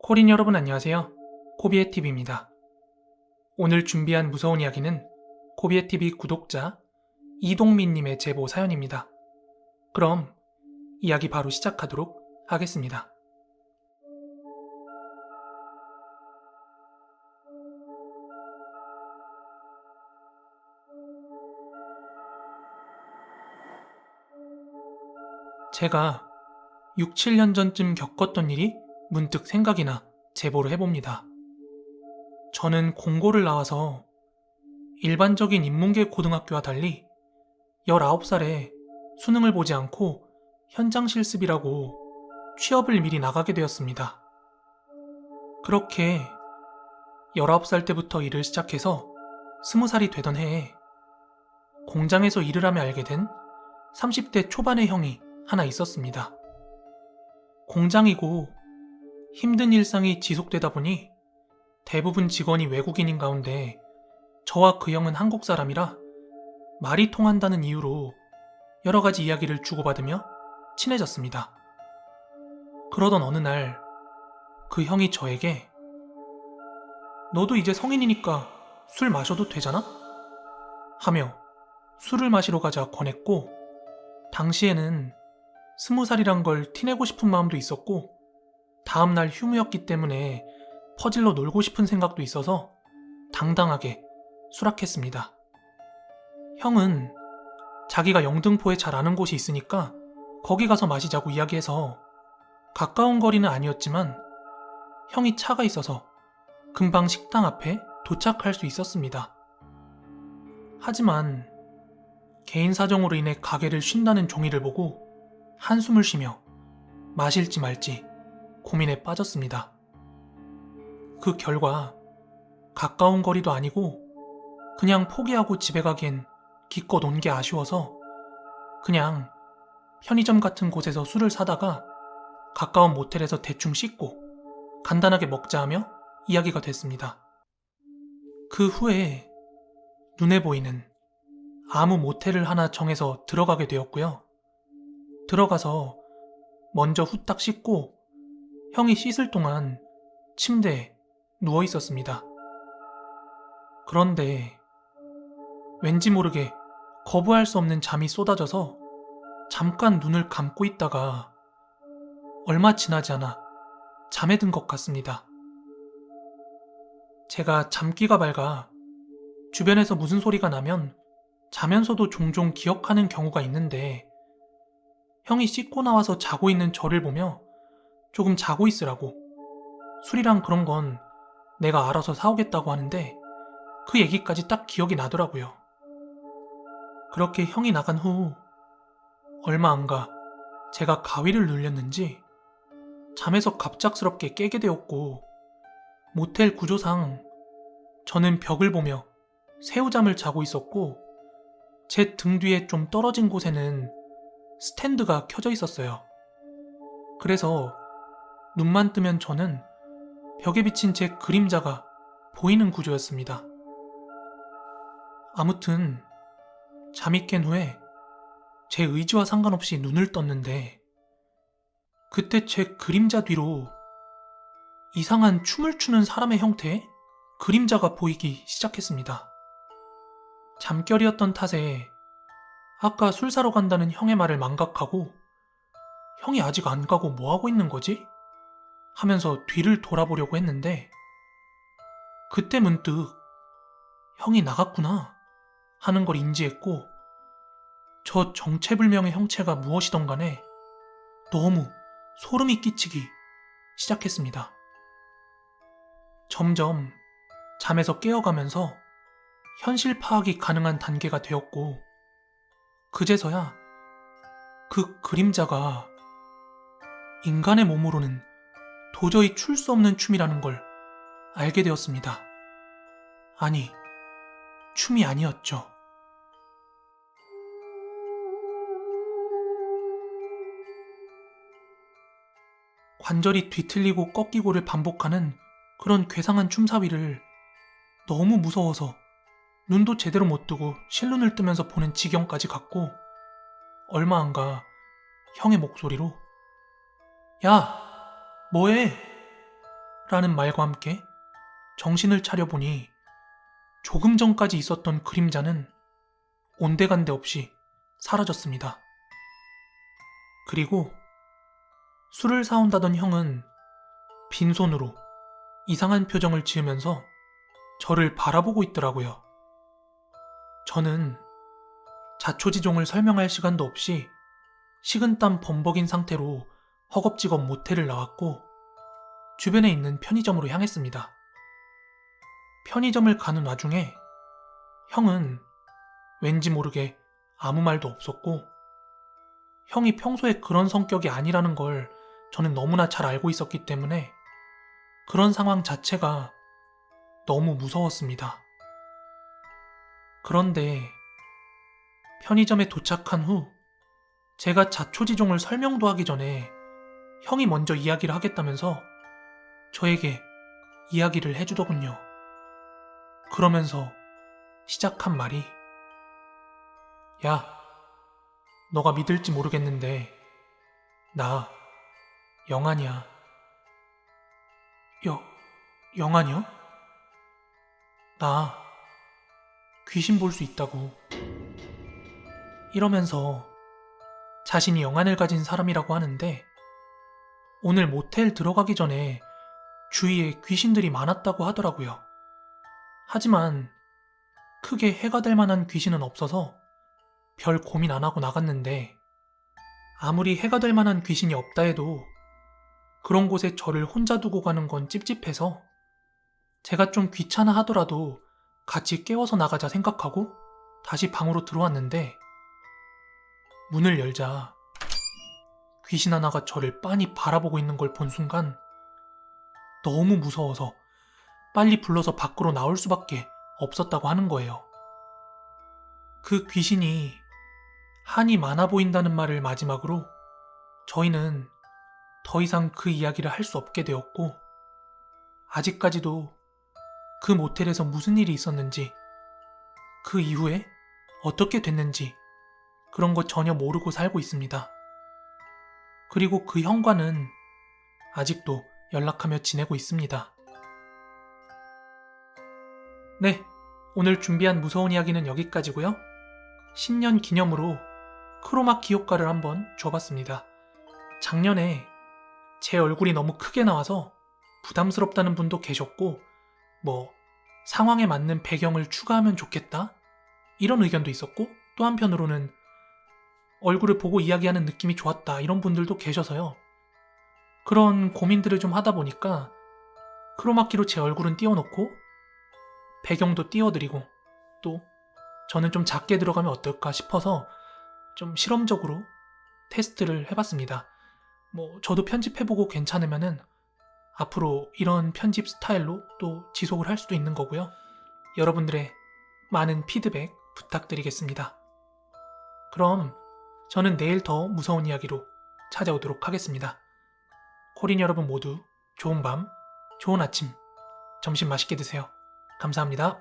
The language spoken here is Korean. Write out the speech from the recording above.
코린 여러분 안녕하세요. 코비의TV입니다. 오늘 준비한 무서운 이야기는 코비의TV 구독자 이동민님의 제보 사연입니다. 그럼 이야기 바로 시작하도록 하겠습니다. 제가 6, 7년 전쯤 겪었던 일이 문득 생각이 나 제보를 해봅니다. 저는 공고를 나와서 일반적인 인문계 고등학교와 달리 19살에 수능을 보지 않고 현장 실습이라고 취업을 미리 나가게 되었습니다. 그렇게 19살 때부터 일을 시작해서 20살이 되던 해에 공장에서 일을 하며 알게 된 30대 초반의 형이 하나 있었습니다. 공장이고 힘든 일상이 지속되다 보니 대부분 직원이 외국인인 가운데 저와 그 형은 한국 사람이라 말이 통한다는 이유로 여러 가지 이야기를 주고받으며 친해졌습니다. 그러던 어느 날 그 형이 저에게 너도 이제 성인이니까 술 마셔도 되잖아? 하며 술을 마시러 가자 권했고 당시에는 20살이란 걸 티내고 싶은 마음도 있었고 다음날 휴무였기 때문에 퍼질러 놀고 싶은 생각도 있어서 당당하게 수락했습니다. 형은 자기가 영등포에 잘 아는 곳이 있으니까 거기 가서 마시자고 이야기해서 가까운 거리는 아니었지만 형이 차가 있어서 금방 식당 앞에 도착할 수 있었습니다. 하지만 개인 사정으로 인해 가게를 쉰다는 종이를 보고 한숨을 쉬며 마실지 말지 고민에 빠졌습니다. 그 결과 가까운 거리도 아니고 그냥 포기하고 집에 가기엔 기껏 온 게 아쉬워서 그냥 편의점 같은 곳에서 술을 사다가 가까운 모텔에서 대충 씻고 간단하게 먹자 하며 이야기가 됐습니다. 그 후에 눈에 보이는 아무 모텔을 하나 정해서 들어가게 되었고요. 들어가서 먼저 후딱 씻고 형이 씻을 동안 침대에 누워 있었습니다. 그런데 왠지 모르게 거부할 수 없는 잠이 쏟아져서 잠깐 눈을 감고 있다가 얼마 지나지 않아 잠에 든 것 같습니다. 제가 잠기가 밝아 주변에서 무슨 소리가 나면 자면서도 종종 기억하는 경우가 있는데 형이 씻고 나와서 자고 있는 저를 보며 조금 자고 있으라고 술이랑 그런 건 내가 알아서 사오겠다고 하는데 그 얘기까지 딱 기억이 나더라고요. 그렇게 형이 나간 후 얼마 안 가 제가 가위를 눌렸는지 잠에서 갑작스럽게 깨게 되었고 모텔 구조상 저는 벽을 보며 새우잠을 자고 있었고 제 등 뒤에 좀 떨어진 곳에는 스탠드가 켜져 있었어요. 그래서 눈만 뜨면 저는 벽에 비친 제 그림자가 보이는 구조였습니다. 아무튼 잠이 깬 후에 제 의지와 상관없이 눈을 떴는데 그때 제 그림자 뒤로 이상한 춤을 추는 사람의 형태의 그림자가 보이기 시작했습니다. 잠결이었던 탓에 아까 술 사러 간다는 형의 말을 망각하고 형이 아직 안 가고 뭐하고 있는 거지? 하면서 뒤를 돌아보려고 했는데 그때 문득 형이 나갔구나 하는 걸 인지했고 저 정체불명의 형체가 무엇이던 간에 너무 소름이 끼치기 시작했습니다. 점점 잠에서 깨어가면서 현실 파악이 가능한 단계가 되었고 그제서야 그 그림자가 인간의 몸으로는 도저히 출 수 없는 춤이라는 걸 알게 되었습니다. 아니, 춤이 아니었죠. 관절이 뒤틀리고 꺾이고를 반복하는 그런 괴상한 춤사위를 너무 무서워서 눈도 제대로 못 뜨고 실눈을 뜨면서 보는 지경까지 갔고 얼마 안 가 형의 목소리로 야, 뭐해? 라는 말과 함께 정신을 차려보니 조금 전까지 있었던 그림자는 온데간데 없이 사라졌습니다. 그리고 술을 사온다던 형은 빈손으로 이상한 표정을 지으면서 저를 바라보고 있더라고요. 저는 자초지종을 설명할 시간도 없이 식은땀 범벅인 상태로 허겁지겁 모텔을 나왔고 주변에 있는 편의점으로 향했습니다. 편의점을 가는 와중에 형은 왠지 모르게 아무 말도 없었고 형이 평소에 그런 성격이 아니라는 걸 저는 너무나 잘 알고 있었기 때문에 그런 상황 자체가 너무 무서웠습니다. 그런데 편의점에 도착한 후 제가 자초지종을 설명도 하기 전에 형이 먼저 이야기를 하겠다면서 저에게 이야기를 해주더군요. 그러면서 시작한 말이 야, 너가 믿을지 모르겠는데 나 영안이야. 영안이요? 나 귀신 볼 수 있다고. 이러면서 자신이 영안을 가진 사람이라고 하는데 오늘 모텔 들어가기 전에 주위에 귀신들이 많았다고 하더라고요. 하지만 크게 해가 될 만한 귀신은 없어서 별 고민 안 하고 나갔는데 아무리 해가 될 만한 귀신이 없다 해도 그런 곳에 저를 혼자 두고 가는 건 찝찝해서 제가 좀 귀찮아 하더라도 같이 깨워서 나가자 생각하고 다시 방으로 들어왔는데 문을 열자 귀신 하나가 저를 빤히 바라보고 있는 걸 본 순간 너무 무서워서 빨리 불러서 밖으로 나올 수밖에 없었다고 하는 거예요. 그 귀신이 한이 많아 보인다는 말을 마지막으로 저희는 더 이상 그 이야기를 할 수 없게 되었고 아직까지도 그 모텔에서 무슨 일이 있었는지 그 이후에 어떻게 됐는지 그런 거 전혀 모르고 살고 있습니다. 그리고 그 형과는 아직도 연락하며 지내고 있습니다. 네, 오늘 준비한 무서운 이야기는 여기까지고요. 신년 기념으로 크로마키 효과를 한번 줘봤습니다. 작년에 제 얼굴이 너무 크게 나와서 부담스럽다는 분도 계셨고 상황에 맞는 배경을 추가하면 좋겠다 이런 의견도 있었고 또 한편으로는 얼굴을 보고 이야기하는 느낌이 좋았다 이런 분들도 계셔서요. 그런 고민들을 좀 하다 보니까 크로마키로 제 얼굴은 띄워놓고 배경도 띄워드리고 또 저는 좀 작게 들어가면 어떨까 싶어서 좀 실험적으로 테스트를 해봤습니다. 저도 편집해보고 괜찮으면은 앞으로 이런 편집 스타일로 또 지속을 할 수도 있는 거고요. 여러분들의 많은 피드백 부탁드리겠습니다. 그럼 저는 내일 더 무서운 이야기로 찾아오도록 하겠습니다. 코린 여러분 모두 좋은 밤, 좋은 아침, 점심 맛있게 드세요. 감사합니다.